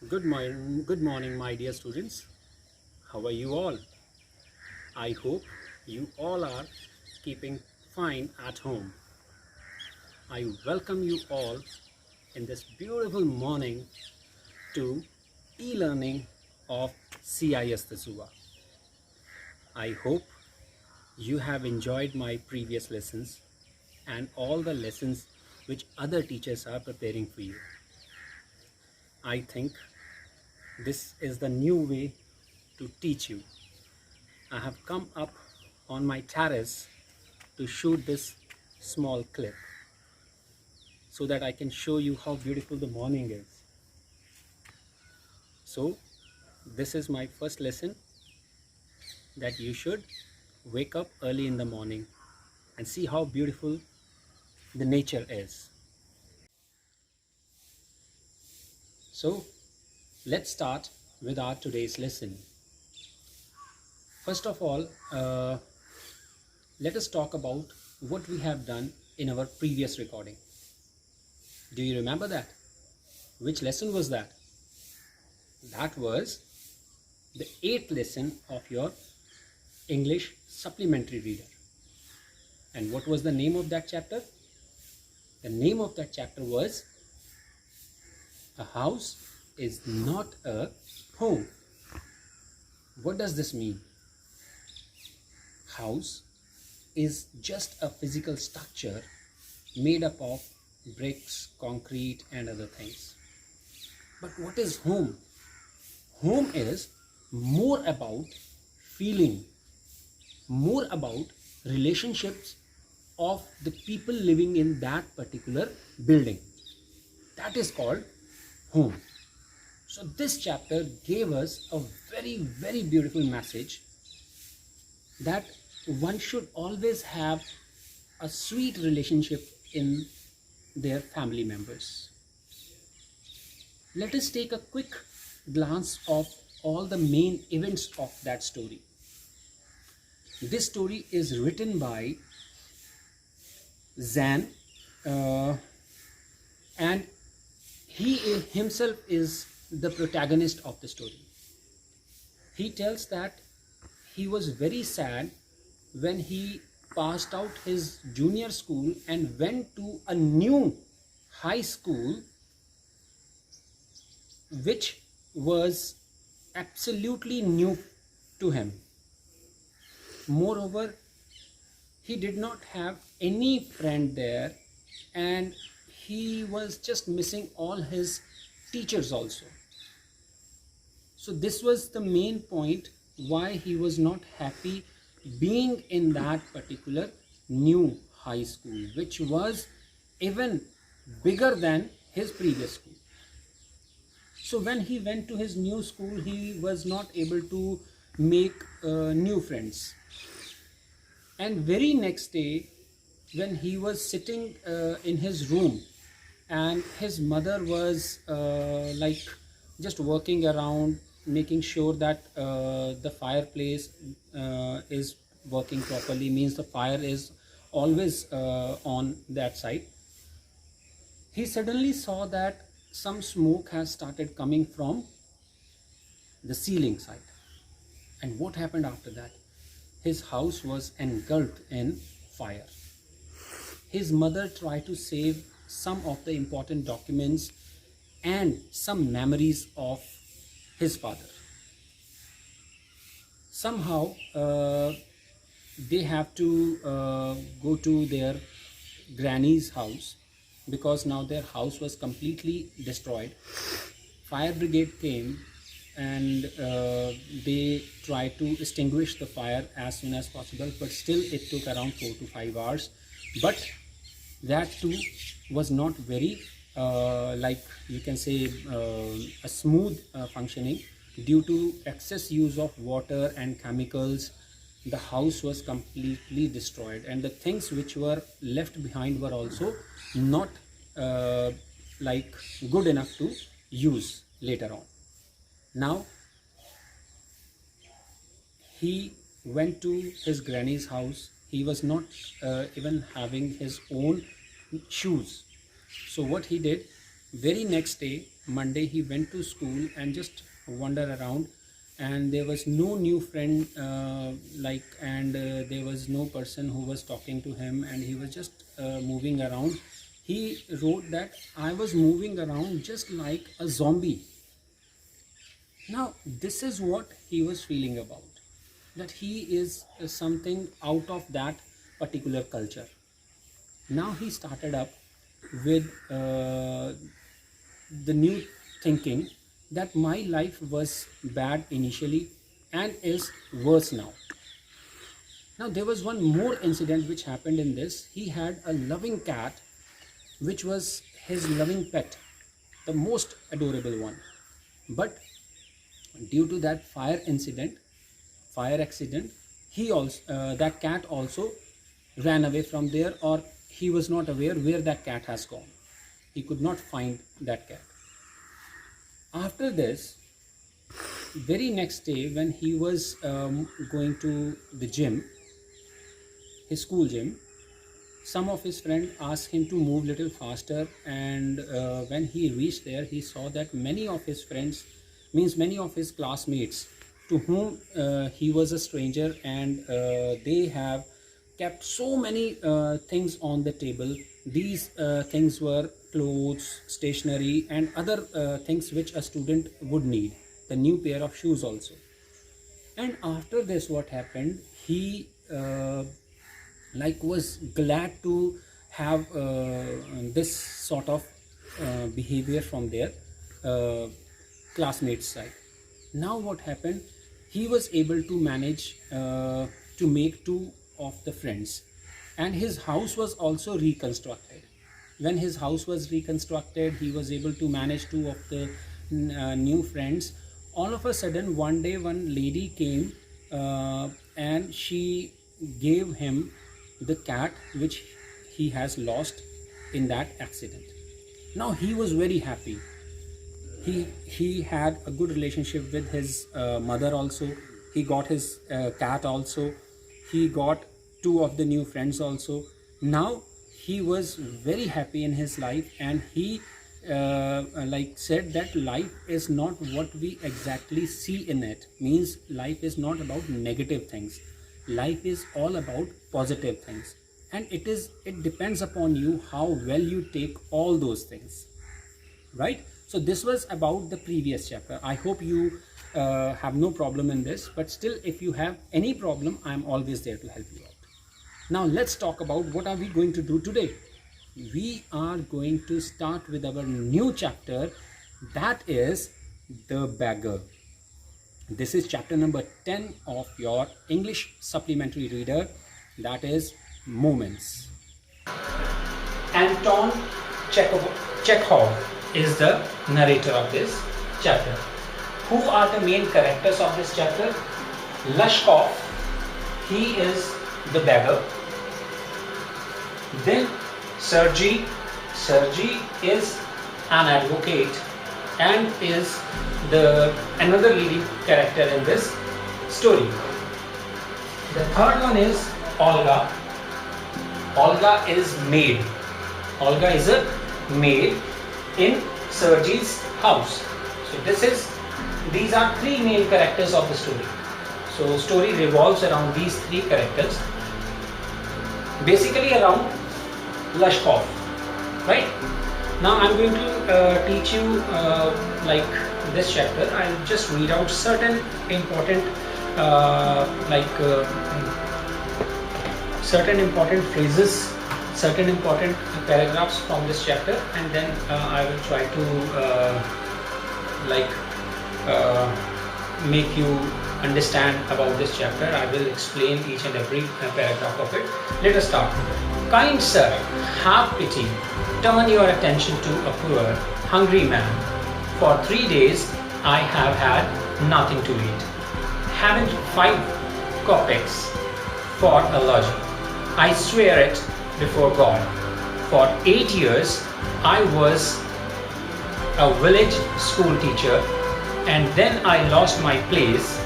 Good morning, my dear students. How are you all? I hope you all are keeping fine at home. I welcome you all in this beautiful morning to e-learning of CIS Tasua. I hope you have enjoyed my previous lessons and all the lessons which other teachers are preparing for you. I think this is the new way to teach you. I have come up on my terrace to shoot this small clip so that I can show you how beautiful the morning is. So this is my first lesson, that you should wake up early in the morning and see how beautiful the nature is. So let's start with our today's lesson. First of all, let us talk about what we have done in our previous recording. Do you remember that? Which lesson was that? That was the 8th lesson of your English supplementary reader. And what was the name of that chapter? The name of that chapter was A House is Not a Home. What does this mean? House is just a physical structure made up of bricks, concrete and other things. But what is home? Home is more about feeling, more about relationships of the people living in that particular building. That is called home. So this chapter gave us a very beautiful message that one should always have a sweet relationship in their family members. Let us take a quick glance of all the main events of that story. This story is written by Zan, and he himself is the protagonist of the story. He tells that he was very sad when he passed out his junior school and went to a new high school which was absolutely new to him. Moreover, he did not have any friend there and he was just missing all his teachers also. So this was the main point why he was not happy being in that particular new high school, which was even bigger than his previous school. So when he went to his new school, he was not able to make new friends. And very next day, when he was sitting in his room and his mother was like just working around, making sure that the fireplace is working properly, means the fire is always on that side, he suddenly saw that some smoke has started coming from the ceiling side. And what happened after that? His house was engulfed in fire. His mother tried to save some of the important documents and some memories of his father. Somehow they have to go to their granny's house because now their house was completely destroyed. Fire brigade came and they tried to extinguish the fire as soon as possible, but still it took around 4 to 5 hours. But that too was not very like you can say a smooth functioning. Due to excess use of water and chemicals, the house was completely destroyed and the things which were left behind were also not like good enough to use later on. Now he went to his granny's house. He was not even having his own shoes. So what he did, very next day Monday he went to school and just wander around, and there was no new friend, and there was no person who was talking to him, and he was just moving around. He wrote that I was moving around just like a zombie. Now this is what he was feeling about, that he is something out of that particular culture. Now he started up with the new thinking that my life was bad initially and is worse now. Now there was one more incident which happened in this. He had a loving cat which was his loving pet, the most adorable one. But due to that fire accident, he also that cat also ran away from there, or he was not aware where that cat has gone. He could not find that cat. After this, very next day when he was going to the gym, his school gym, some of his friends asked him to move little faster, and when he reached there, he saw that many of his friends, means many of his classmates, to whom he was a stranger, and they have kept so many things on the table. These things were clothes, stationery, and other things which a student would need, the new pair of shoes also. And after this, what happened, he was glad to have this sort of behavior from their classmates side. Now what happened, he was able to manage to make two of the friends, and his house was also reconstructed. When his house was reconstructed, he was able to manage two of the new friends. All of a sudden, one day one lady came and she gave him the cat which he has lost in that accident. Now he was very happy. He had a good relationship with his mother also. He got his cat also. He got two of the new friends also. Now he was very happy in his life, and he said that life is not what we exactly see in it. Means life is not about negative things. Life is all about positive things, and it depends upon you how well you take all those things, right? So this was about the previous chapter. I hope you have no problem in this, but still, if you have any problem, I am always there to help you out. Now let's talk about what are we going to do today. We are going to start with our new chapter, that is the beggar. This is chapter number 10 of your English supplementary reader, that is Moments. Anton Chekhov is the narrator of this chapter. Who are the main characters of this chapter? Lashkov, he is the beggar. Then Sergey is an advocate and is another leading character in this story. The third one is Olga. Olga is maid. Olga is a maid in Sergey's house. So these are three main characters of the story. So story revolves around these three characters, basically around Lashkov, right? Now I'm going to teach you this chapter. I'll just read out certain important phrases, certain important paragraphs from this chapter, and then I will try to make you understand about this chapter. I will explain each and every paragraph of it. Let us start. Kind sir, have pity. Turn your attention to a poor, hungry man. For 3 days I have had nothing to eat. Haven't 5 kopecks for a lodging. I swear it before God. For 8 years I was a village school teacher, and then I lost my place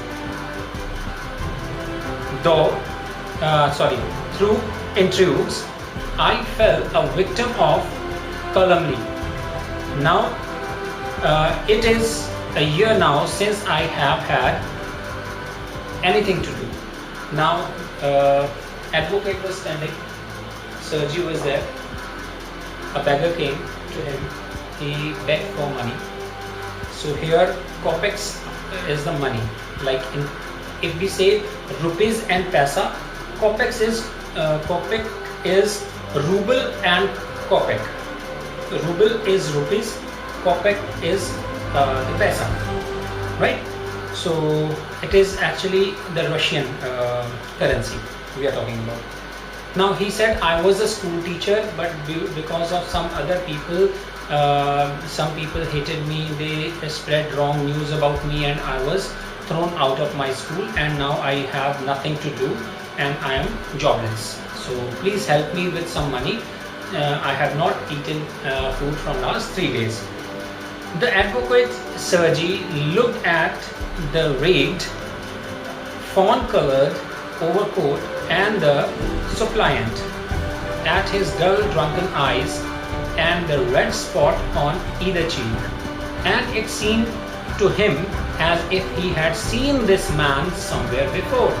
through intrigues. I fell a victim of calumny. Now It is a year now since I have had anything to do. Now, advocate was standing, Sergi was there, a beggar came to him, he begged for money. So here, Copex is the money. Like if we say rupees and paisa, Copex is ruble and Kopek. Ruble is rupees, Kopek is the paisa, right? So it is actually the Russian currency we are talking about. Now he said, I was a school teacher, but because of some other people, some people hated me, they spread wrong news about me, and I was thrown out of my school, and now I have nothing to do and I am jobless. So please help me with some money. I have not eaten food from last 3 days. The advocate Sergi looked at the rigged, fawn-colored overcoat and the suppliant, at his dull drunken eyes and the red spot on either cheek, and it seemed to him as if he had seen this man somewhere before.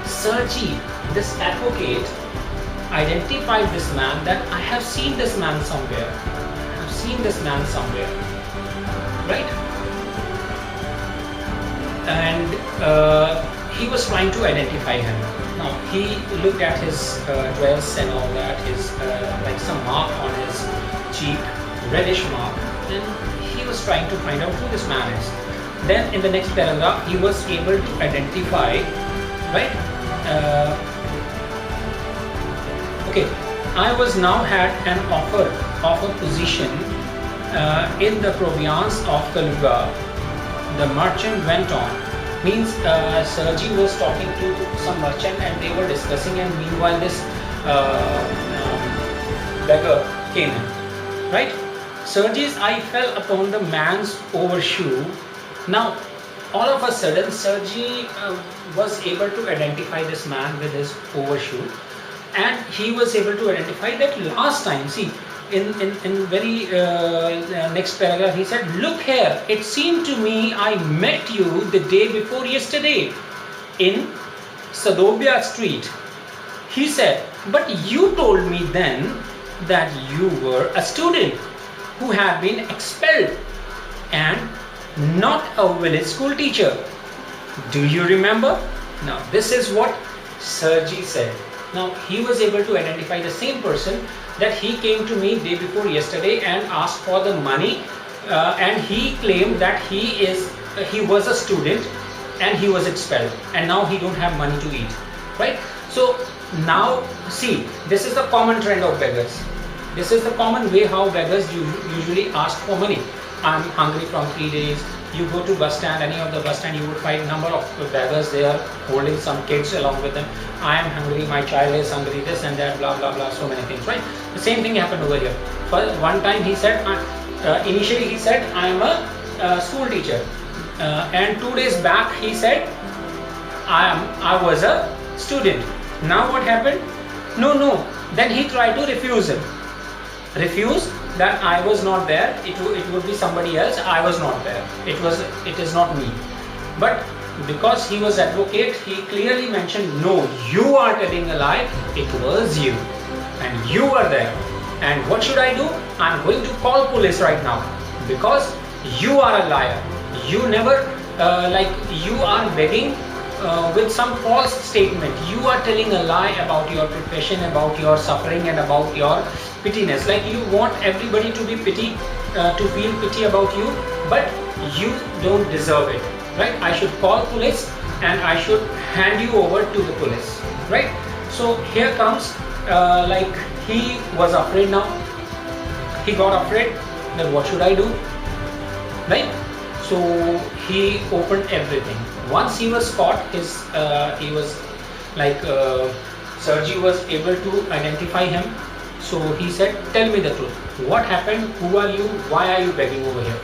Sergi, this advocate, identified this man, that I have seen this man somewhere. I have seen this man somewhere. Right? And he was trying to identify him. Now he looked at his dress and all that, his like some mark on his cheek, reddish mark, and he was trying to find out who this man is. Then in the next paragraph, he was able to identify, right? Okay, I was now had an offer of a position in the province of Kaluga. The merchant went on. Means Sergi was talking to some merchant and they were discussing, and meanwhile this beggar came in. Right? Sergi's eye fell upon the man's overshoe. Now, all of a sudden, Sergi was able to identify this man with his overshoe, and he was able to identify that last time. See, in very next paragraph, he said, "Look here, it seemed to me I met you the day before yesterday in Sadobia Street." He said, "But you told me then that you were a student who had been expelled and not a village school teacher. Do you remember?" Now this is what Sergi said. Now he was able to identify the same person, that he came to me day before yesterday and asked for the money, and he claimed that he was a student and he was expelled, and now he don't have money to eat. Right? So now see, this is the common trend of beggars. This is the common way how beggars usually ask for money. I'm hungry from 3 days. You go to bus stand, any of the bus stand, you would find number of beggars there holding some kids along with them. I am hungry, my child is hungry, this and that, blah blah blah, so many things, right? The same thing happened over here. For one time he said, initially he said, I am a school teacher, and 2 days back he said, I was a student. Now what happened? No. Then he tried to refuse that I was not there, it would be somebody else, I was not there, it is not me. But because he was advocate, he clearly mentioned, no, you are telling a lie, it was you, and you were there. And what should I do? I'm going to call police right now, because you are a liar. You never you are begging with some false statement. You are telling a lie about your profession, about your suffering, and about your pittiness. Like you want everybody to be to feel pity about you, but you don't deserve it. Right? I should call police and I should hand you over to the police. Right? So here comes he was afraid now. He got afraid that what should I do? Right? So he opened everything. Once he was caught, Sergi was able to identify him. So he said, tell me the truth. What happened? Who are you? Why are you begging over here?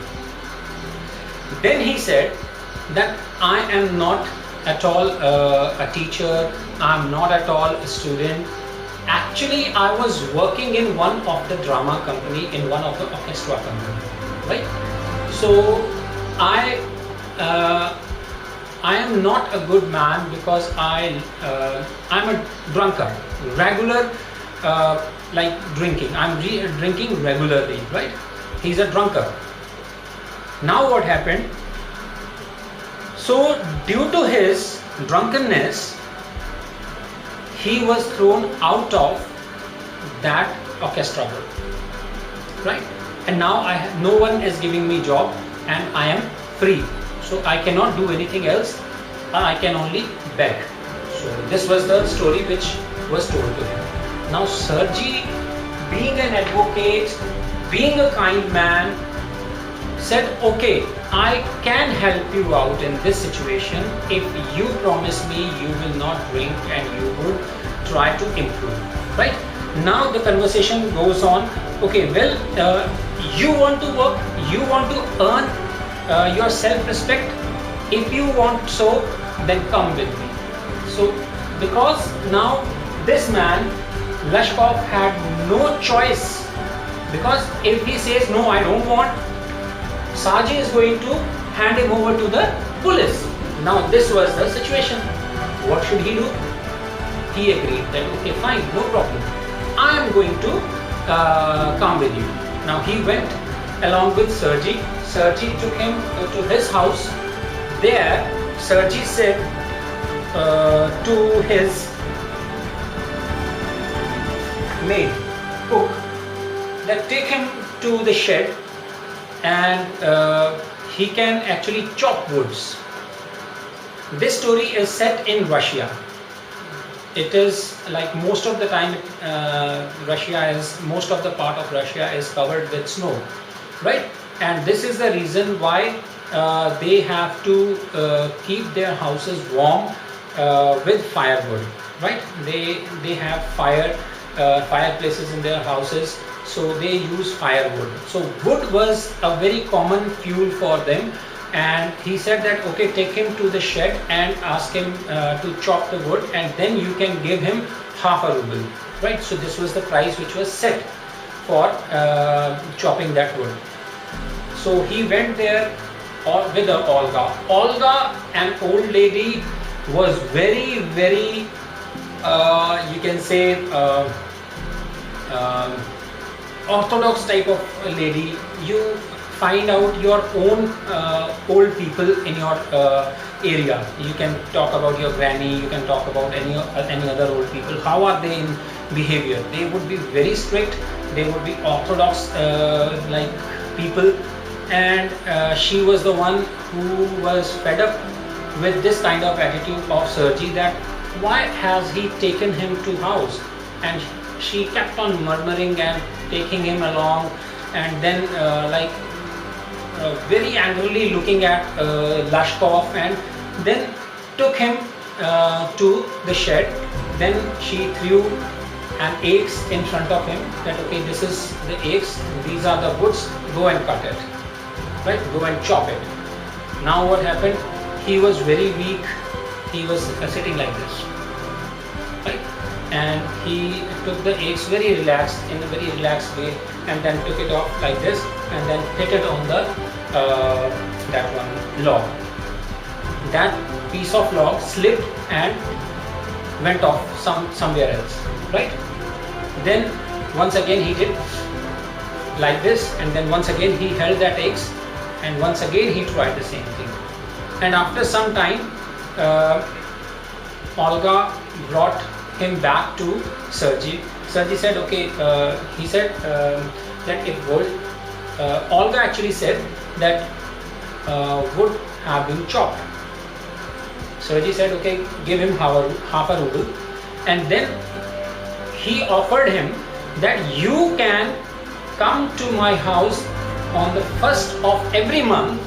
Then he said that I am not at all a teacher. I am not at all a student. Actually, I was working in one of the drama company, in one of the orchestra company. Right? So So I I am not a good man because I'm a drunkard, regular, like drinking. I'm drinking regularly, right? He's a drunkard. Now what happened? So due to his drunkenness, he was thrown out of that orchestra group, right? And now no one is giving me job, and I am free. So I cannot do anything else. I can only beg. So this was the story which was told to him. Now Sirji, being an advocate, being a kind man, said, okay, I can help you out in this situation if you promise me you will not drink and you would try to improve, right? Now the conversation goes on. Okay, well, you want to work, you want to earn your self-respect. If you want so, then come with me. So because now this man Lashkov had no choice, because if he says no, I don't want, Saji is going to hand him over to the police. Now this was the situation. What should he do? He agreed that okay, fine, no problem, I am going to come with you. Now he went along with Sirji. Sirji took him to his house. There Sirji said to his maid, cook, that take him to the shed and he can actually chop woods. This story is set in Russia. It is like most of the time most of the part of Russia is covered with snow, right? And this is the reason why they have to keep their houses warm with firewood, right? They have fireplaces in their houses, so they use firewood. So wood was a very common fuel for them, and he said that okay, take him to the shed and ask him to chop the wood, and then you can give him half a ruble, right? So this was the price which was set for chopping that wood. So he went there with Olga. Olga, an old lady, was very, very you can say orthodox type of lady. You find out your own old people in your area. You can talk about your granny, you can talk about any other old people. How are they in behavior? They would be very strict, they would be orthodox like people, and she was the one who was fed up with this kind of attitude of Sirji, that why has he taken him to house? And she kept on murmuring and taking him along, and then very angrily looking at Lashkov, and then took him to the shed. Then she threw an axe in front of him, that okay, this is the axe, these are the woods, go and cut it, right? Go and chop it. Now what happened? He was very weak. He was sitting like this, right? And he took the axe in a very relaxed way, and then took it off like this, and then hit it on the that one log. That piece of log slipped and went off somewhere else, right? Then once again he did like this, and then once again he held that axe, and once again he tried the same thing. And after some time, Olga brought him back to Sirji. Sirji said, okay, he said that if wood, Olga actually said that would have been chopped. Sirji said, okay, give him half a ruble, and then he offered him that you can come to my house on the 1st of every month,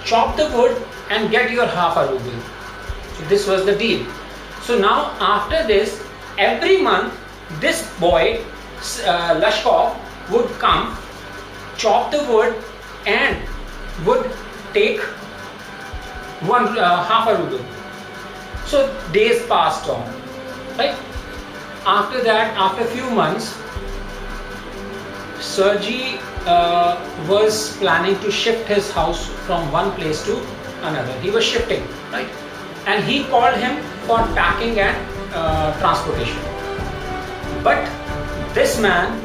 chop the wood and get your half a ruble. So this was the deal. So now after this, every month this boy Lashkov would come, chop the wood, and would take half a ruble. So days passed on, right? After that, after few months, Sergey was planning to shift his house from one place to another. He was shifting, right? And he called him for packing and transportation. But this man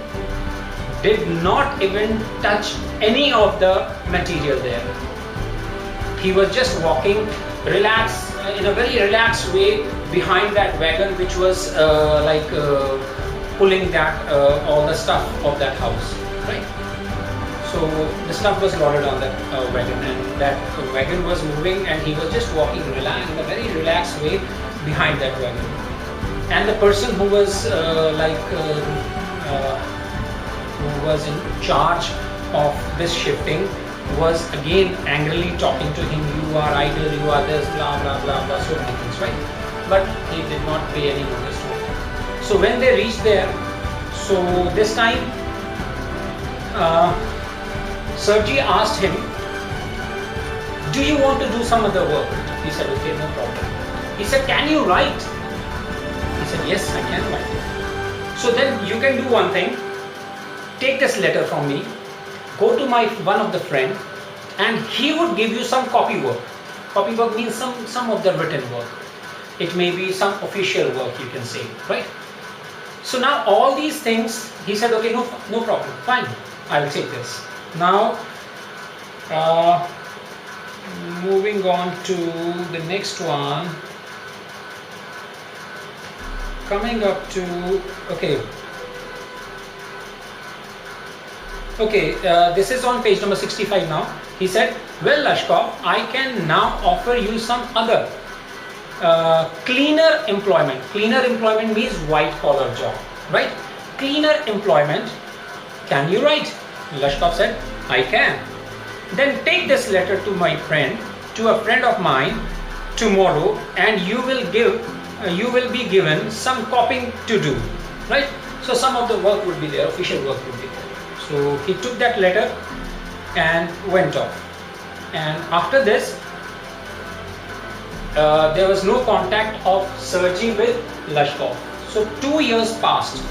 did not even touch any of the material there. He was just walking relaxed, in a very relaxed way behind that wagon, which was pulling that all the stuff of that house, right? So the stuff was loaded on that wagon, and that wagon was moving, and he was just walking in a very relaxed way behind that wagon. And the person who was who was in charge of this shifting was again angrily talking to him. You are idle, you are this, blah blah blah blah, so many things, right? But he did not pay any notice to it. So when they reached there, so this time Sergey asked him, do you want to do some other work? He said, okay, no problem. He said, can you write? He said, yes, I can write. So then you can do one thing. Take this letter from me, go to one of the friend, and he would give you some copy work. Copy work means some of the written work. It may be some official work, you can say, right? So now all these things, he said, okay, no problem, fine, I'll take this. Now, moving on to the next one, coming up to, okay, this is on page number 65 now. He said, well, Lashkov, I can now offer you some other cleaner employment. Cleaner employment means white collar job, right? Cleaner employment. Can you write? Lashkov said, I can. Then take this letter to my friend, to a friend of mine tomorrow, and you will be given some copying to do, right? So some of the work would be there, official work would be there. So he took that letter and went off. And after this, there was no contact of Sergey with Lashkov. So 2 years passed.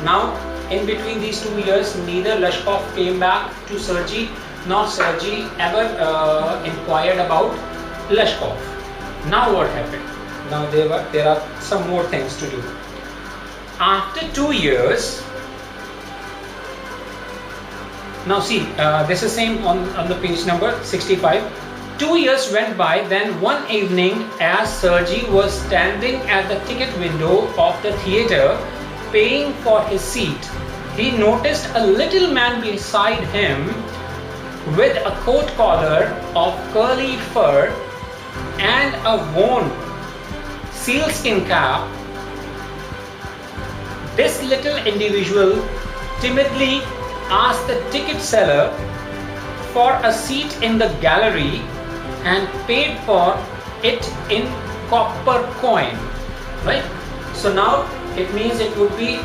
Now, in between these 2 years, neither Lashkov came back to Sergey, nor Sergey ever inquired about Lashkov. Now what happened? Now there are some more things to do. After 2 years, now see, this is same on the page number 65. 2 years went by. Then one evening, as Sergey was standing at the ticket window of the theatre, paying for his seat, he noticed a little man beside him with a coat collar of curly fur and a worn sealskin cap. This little individual timidly asked the ticket seller for a seat in the gallery and paid for it in copper coin, right? So now it means it would be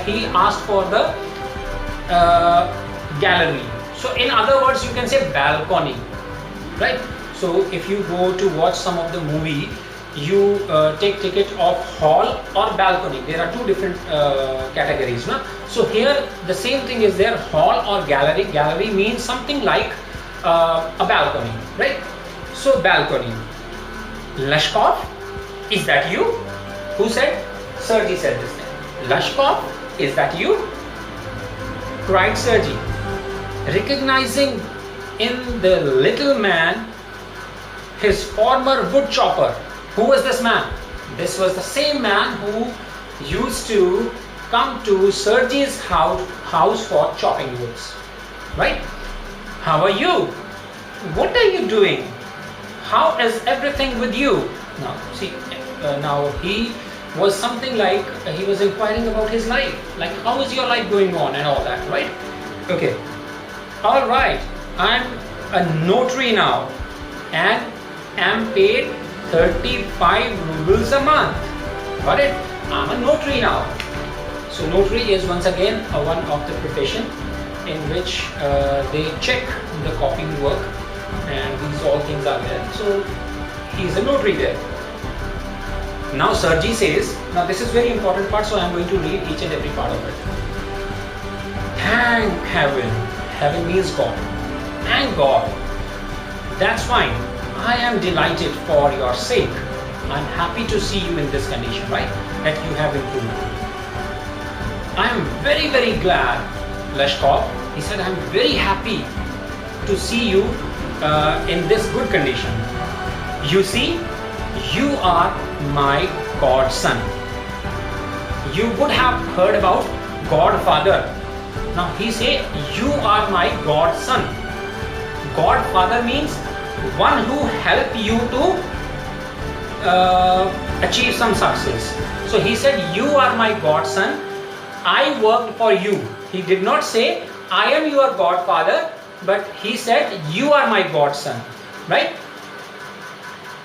he asked for the gallery. So in other words, you can say balcony, right? So if you go to watch some of the movie, you take ticket of hall or balcony. There are two different categories, no? So here the same thing is there, hall or gallery. Gallery means something like a balcony, right? So balcony. Lashkov, is that you? Who said? Sergey said this thing. Lashkov, is that you? Cried Sergey, recognizing in the little man his former wood chopper. Who was this man? This was the same man who used to come to Sergey's house for chopping woods, right? How are you? What are you doing? How is everything with you? Now, see, now he was something like, he was inquiring about his life, like how is your life going on and all that, right? Okay, all right, I'm a notary now and am paid 35 rubles a month. Got it? I'm a notary now. So notary is once again one of the profession in which they check the copying work, and these all things are there. So he's a notary there. Now Sergey says, now this is very important part, so I'm going to read each and every part of it. Thank heaven. Heaven means God. Thank God. That's fine. I am delighted for your sake. I'm happy to see you in this condition, right? That you have improved. I am very, very glad, Leshkov. He said, I'm very happy to see you in this good condition. You see, you are my godson. You would have heard about Godfather. Now he say, you are my godson. Godfather means one who help you to achieve some success. So he said, you are my godson. I worked for you. He did not say, I am your godfather, but he said, you are my godson, right?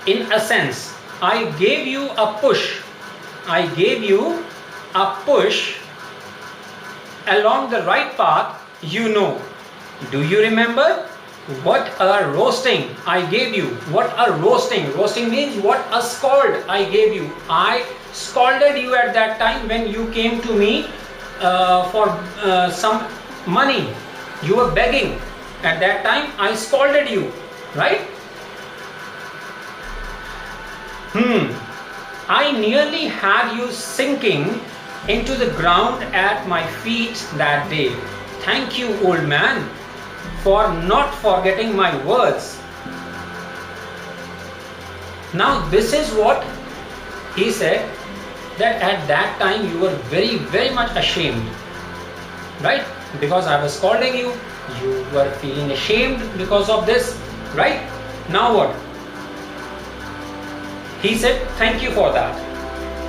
In a sense, I gave you a push. I gave you a push along the right path, you know. Do you remember? What a roasting I gave you. What a roasting. Roasting means what a scold I gave you. I scolded you at that time when you came to me for some money. You were begging. At that time I scolded you, right? I nearly had you sinking into the ground at my feet that day. Thank you, old man, for not forgetting my words. Now this is what he said, that at that time you were very, very much ashamed, right? Because I was scolding you, you were feeling ashamed because of this, right? Now what? He said, thank you for that.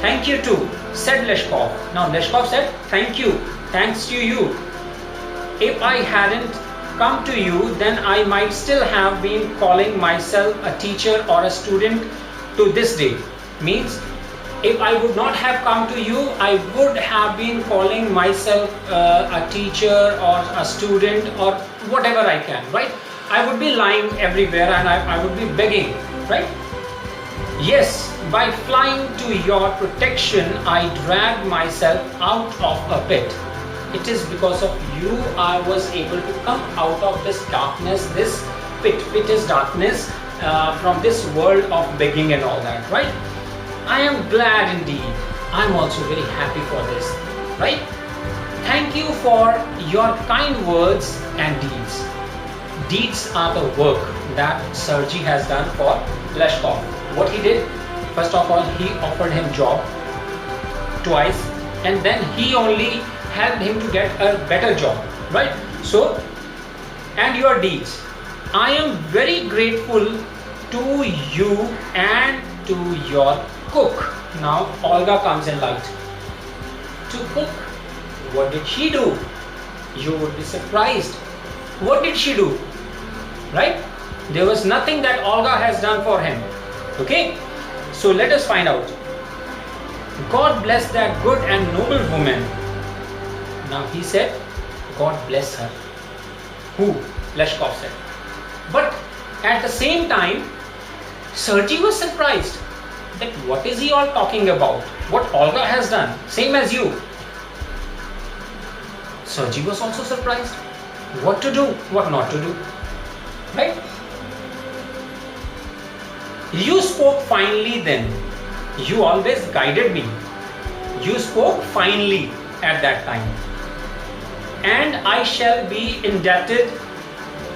Thank you too, said Leshkov. Now Leshkov said, thank you, thanks to you. If I hadn't come to you, then I might still have been calling myself a teacher or a student to this day. Means, if I would not have come to you, I would have been calling myself a teacher or a student or whatever I can, right? I would be lying everywhere and I would be begging, right? Yes, by flying to your protection, I dragged myself out of a pit. It is because of you I was able to come out of this darkness, this pit. Pit is darkness, from this world of begging and all that, right? I am glad indeed. I am also very happy for this, right? Thank you for your kind words and deeds. Deeds are the work that Sergey has done for Leshkov. What he did, first of all, he offered him job twice, and then he only helped him to get a better job, right? So, and your deeds. I am very grateful to you and to your cook. Now Olga comes in light. To cook, what did she do? You would be surprised. What did she do? Right? There was nothing that Olga has done for him. Okay? So let us find out. God bless that good and noble woman. Now he said, God bless her. Who? Leshkov said. But at the same time, Sergey was surprised that what is he all talking about? What Olga has done, same as you. Sergey was also surprised. What to do, what not to do, right? You spoke finely then. You always guided me. You spoke finely at that time. And I shall be indebted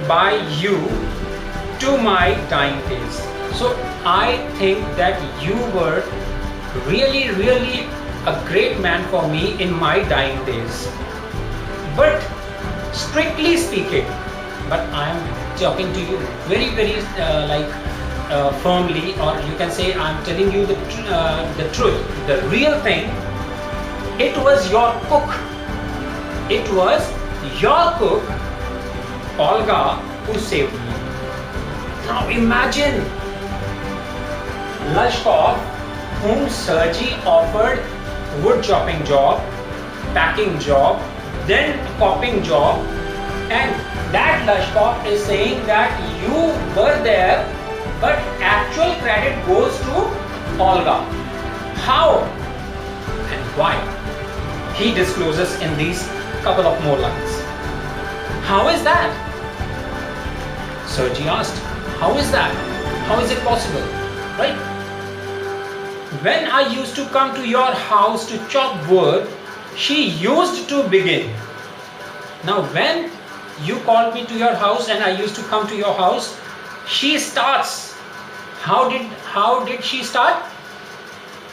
by you to my dying days. So I think that you were really, really a great man for me in my dying days. But strictly speaking, but I am talking to you very, very firmly, or you can say I am telling you the truth, the real thing. It was your cook. It was your cook, Olga, who saved me. Now imagine Leshkov, whom Sergey offered wood chopping job, packing job, then copying job, and that Leshkov is saying that you were there, but actual credit goes to Olga. How and why? He discloses in these couple of more lines. How is that? Sergey asked. How is that? How is it possible? Right? When I used to come to your house to chop wood, she used to begin. Now when you called me to your house and I used to come to your house, she starts. How did she start?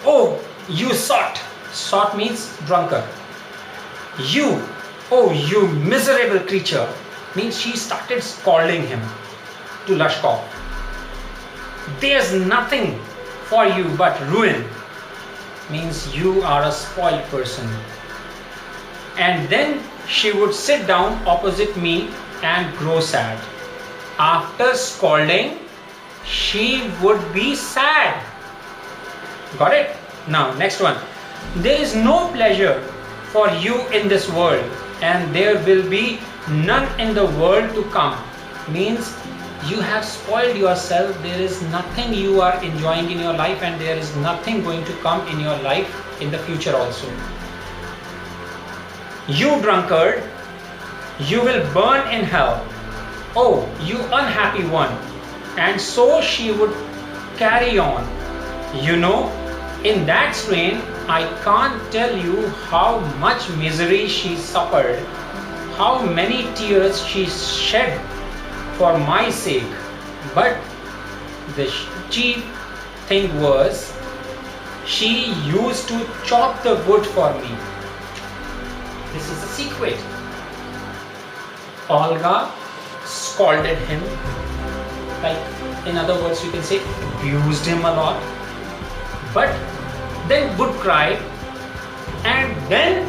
Oh, you sot. Sot means drunkard. You, oh you miserable creature, means she started scolding him to Lashkov. There's nothing for you but ruin, means you are a spoiled person. And then she would sit down opposite me and grow sad. After scolding, she would be sad. Got it? Now, next one. There is no pleasure for you in this world, and there will be none in the world to come. Means you have spoiled yourself. There is nothing you are enjoying in your life, and there is nothing going to come in your life in the future also. You drunkard, you will burn in hell. Oh, you unhappy one. And so she would carry on. You know, in that strain, I can't tell you how much misery she suffered, how many tears she shed for my sake. But the chief thing was, she used to chop the wood for me. This is a secret. Olga scolded him, like in other words you can say abused him a lot, but then would cry and then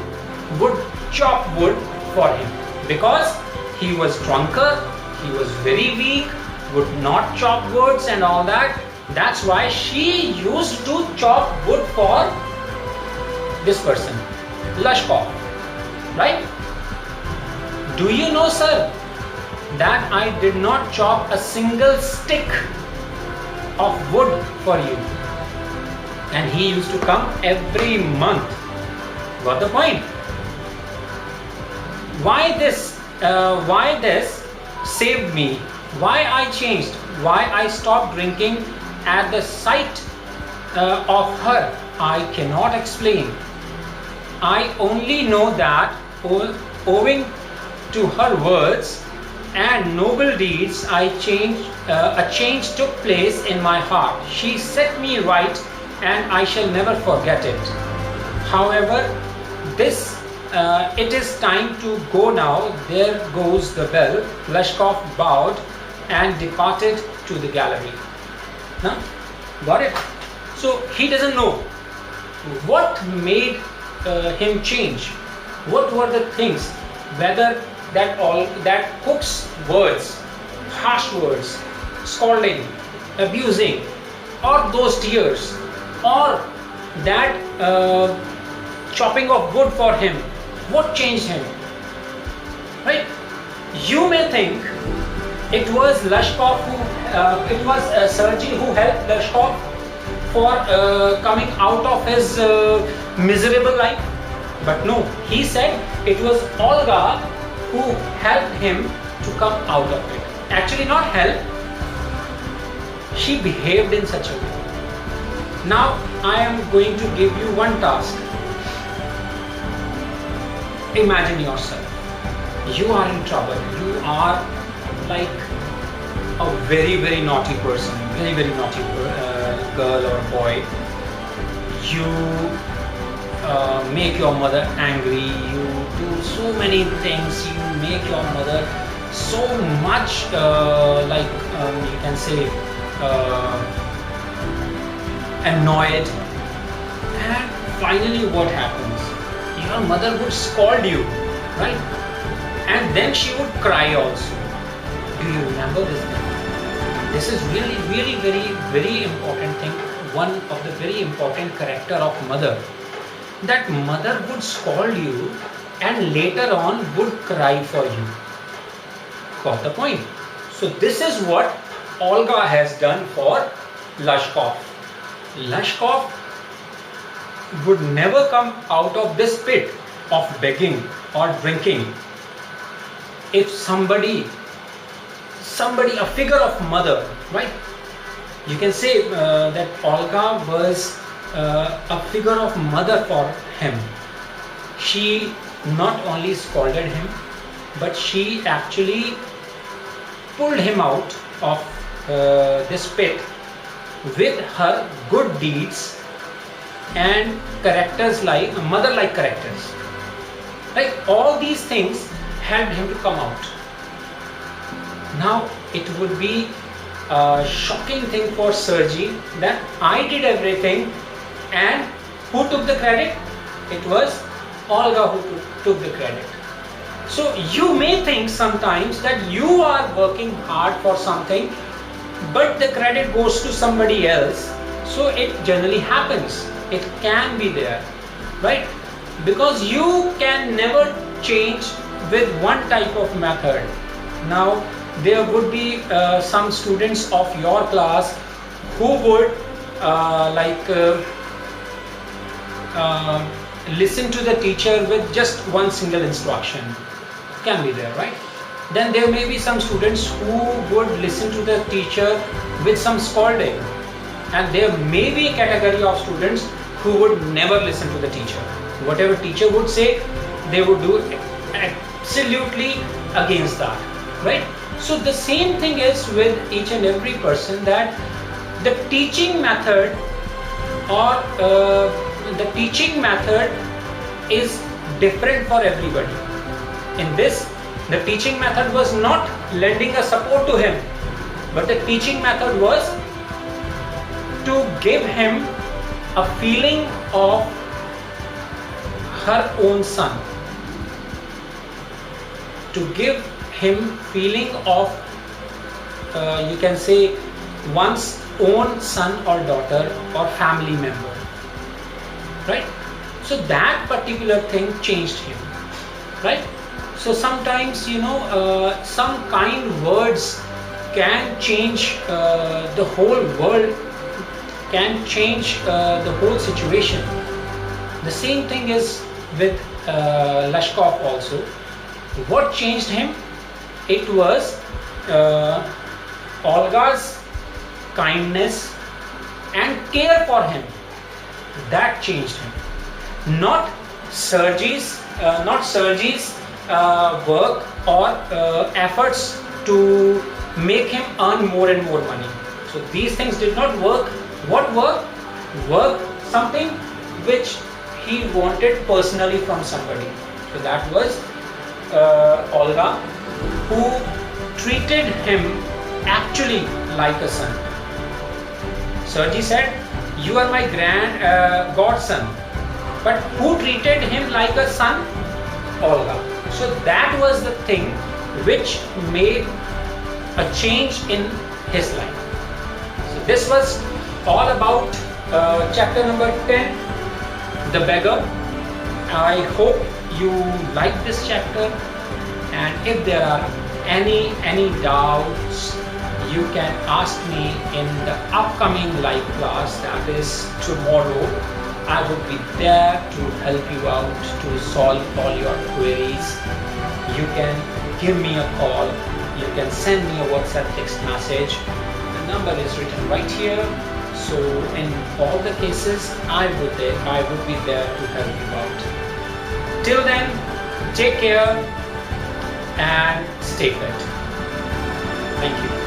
would chop wood for him because he was drunkard, he was very weak, would not chop woods and all that. That's why she used to chop wood for this person, Lashkov. Right? Do you know, sir, that I did not chop a single stick of wood for you? And he used to come every month. Got the point? Why this saved me? Why I changed? Why I stopped drinking at the sight of her? I cannot explain. I only know that owing to her words and noble deeds, a change took place in my heart. She set me right, and I shall never forget it. However, it is time to go now. There goes the bell. Lashkov bowed and departed to the gallery. Huh? Got it? So he doesn't know what made him change. What were the things? Whether that cook's words, harsh words, scolding, abusing, or those tears, or that chopping of wood for him, what changed him? Right? You may think it was Lashkov it was Sergey who helped Lashkov for coming out of his miserable life. But no, he said it was Olga who helped him to come out of it. Actually not help, she behaved in such a way. Now I am going to give you one task. Imagine yourself. You are in trouble. You are like a very, very naughty person, very, very naughty girl or boy. You make your mother angry, you do so many things, you make your mother so much you can say annoyed, and finally what happens? Your mother would scold you, right? And then she would cry also. Do you remember this thing? This is really, really, very, very important thing. One of the very important character of mother. That mother would scold you and later on would cry for you. Got the point? So this is what Olga has done for Lashkov. Lashkov would never come out of this pit of begging or drinking. if somebody, a figure of mother, right? You can say that Olga was a figure of mother for him. She not only scolded him, but she actually pulled him out of this pit with her good deeds and characters like mother-like characters. Like all these things helped him to come out. Now it would be a shocking thing for Sergei that I did everything, and who took the credit? It was Olga who took the credit. So you may think sometimes that you are working hard for something, but the credit goes to somebody else. So it generally happens. It can be there, right? Because you can never change with one type of method. Now there would be some students of your class who would listen to the teacher with just one single instruction. Can be there, right? Then there may be some students who would listen to the teacher with some scolding, and there may be a category of students who would never listen to the teacher. Whatever teacher would say, they would do absolutely against that, right? So the same thing is with each and every person, that the teaching method is different for everybody. In this, the teaching method was not lending a support to him, but the teaching method was to give him a feeling of her own son, to give him feeling of you can say one's own son or daughter or family member, right? So that particular thing changed him, right? So sometimes some kind words can change the whole world, can change the whole situation. The same thing is with Lashkov also. What changed him? It was Olga's kindness and care for him. That changed him. Not Sergei's work or efforts to make him earn more and more money. So these things did not work. What worked? Worked something which he wanted personally from somebody. So that was Olga, who treated him actually like a son. Sergei said, "You are my godson," but who treated him like a son? Olga. So that was the thing which made a change in his life. So this was all about chapter number 10, The Beggar. I hope you like this chapter, and if there are any doubts, you can ask me in the upcoming live class, that is tomorrow. I would be there to help you out to solve all your queries. You can give me a call, you can send me a WhatsApp text message. The number is written right here. So in all the cases, I would be there to help you out. Till then, take care and stay fit. Thank you.